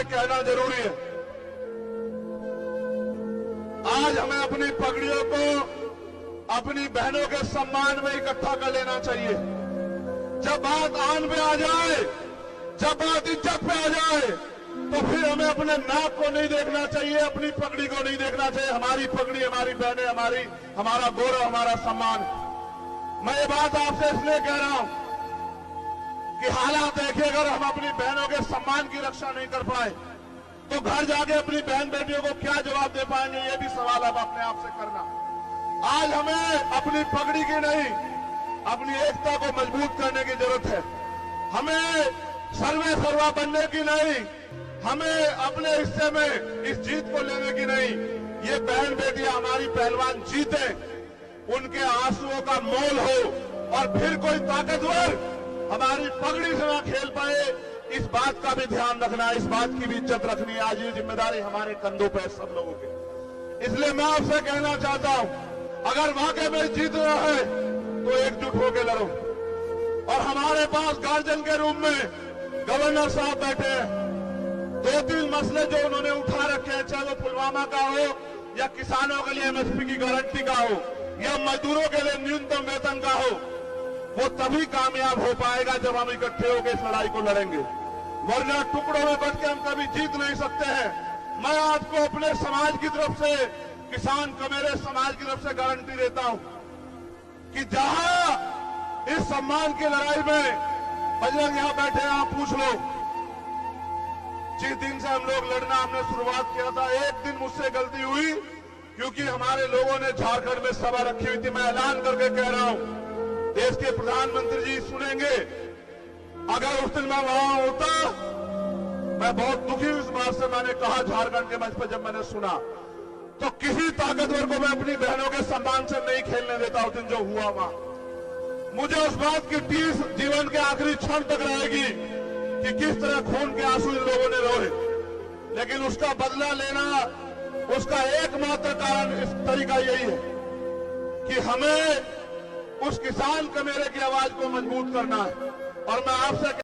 कहना जरूरी है। आज हमें अपनी पगड़ियों को अपनी बहनों के सम्मान में इकट्ठा कर लेना चाहिए। जब बात आन पे आ जाए, जब बात इज्जत पे आ जाए, तो फिर हमें अपने नाक को नहीं देखना चाहिए, अपनी पगड़ी को नहीं देखना चाहिए। हमारी पगड़ी, हमारी बहनें, हमारा गौरव, हमारा सम्मान। मैं ये बात आपसे इसलिए कह रहा हूं कि हालात देखिए, अगर हम अपनी बहनों के सम्मान की रक्षा नहीं कर पाए तो घर जाके अपनी बहन बेटियों को क्या जवाब दे पाएंगे, ये भी सवाल अब अपने आप से करना। आज हमें अपनी पगड़ी की नहीं, अपनी एकता को मजबूत करने की जरूरत है। हमें सर्वे सर्वा बनने की नहीं, हमें अपने हिस्से में इस जीत को लेने की नहीं। ये बहन बेटियां हमारी पहलवान जीते, उनके आंसुओं का मोल हो, और फिर कोई ताकतवर हमारी पगड़ी से ना खेल पाए, इस बात का भी ध्यान रखना, इस बात की भी इज्जत रखनी है। आज ये जिम्मेदारी हमारे कंधों पर है सब लोगों के। इसलिए मैं आपसे कहना चाहता हूं, अगर वाकई में जीतना है तो एकजुट होकर लड़ो। और हमारे पास गार्जियन के रूप में गवर्नर साहब बैठे हैं। 2-3 मसले जो उन्होंने उठा रखे हैं, चाहे वो पुलवामा का हो, या किसानों के लिए एमएसपी की गारंटी का हो, या मजदूरों के लिए न्यूनतम वेतन का हो, वो तभी कामयाब हो पाएगा जब हम इकट्ठे होकर इस लड़ाई को लड़ेंगे। वरना टुकड़ों में बट के हम कभी जीत नहीं सकते हैं। मैं आपको अपने समाज की तरफ से, किसान कमेरे समाज की तरफ से गारंटी देता हूं कि जहां इस सम्मान की लड़ाई में बजरंग यहां बैठे हैं, आप पूछ लो, जिस दिन से हम लोग लड़ना हमने शुरुआत किया था, एक दिन मुझसे गलती हुई, क्योंकि हमारे लोगों ने झारखंड में सभा रखी हुई थी। मैं ऐलान करके कह रहा हूं, देश के प्रधानमंत्री जी सुनेंगे, अगर उस दिन मैं वहां होता, मैं बहुत दुखी हूं इस बात से। मैंने कहा झारखंड के मंच पर, जब मैंने सुना, तो किसी ताकतवर को मैं अपनी बहनों के सम्मान से नहीं खेलने देता। उस दिन जो हुआ वहां, मुझे उस बात की टीस जीवन के आखिरी क्षण तक रहेगी कि किस तरह खून के आंसू इन लोगों ने रोए। लेकिन उसका बदला लेना, उसका एकमात्र कारण, इस तरीका यही है कि हमें उस किसान कमेरे की आवाज को मजबूत करना है। और मैं आपसे